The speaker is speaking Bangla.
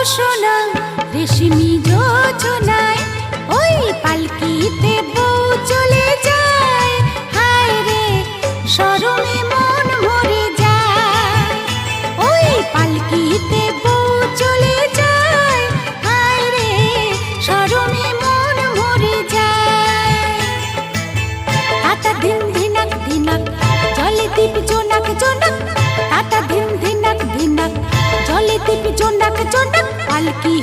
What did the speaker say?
সোনা রেশমি যোজনায় ওই পালকিতে বউ চলে যায়। হায় রে শরমে মন মরে যায়। ওই পালকিতে বউ চলে যায়। হায় রে শরমে মন মরে যায়। তাতা ধিন ধিনাক ধিনাক জলে দীপ জোনাক জোনাক। তাতা ধিন ধিনাক ধিনাক জলে দীপ জোনাক জোনাক। পালকি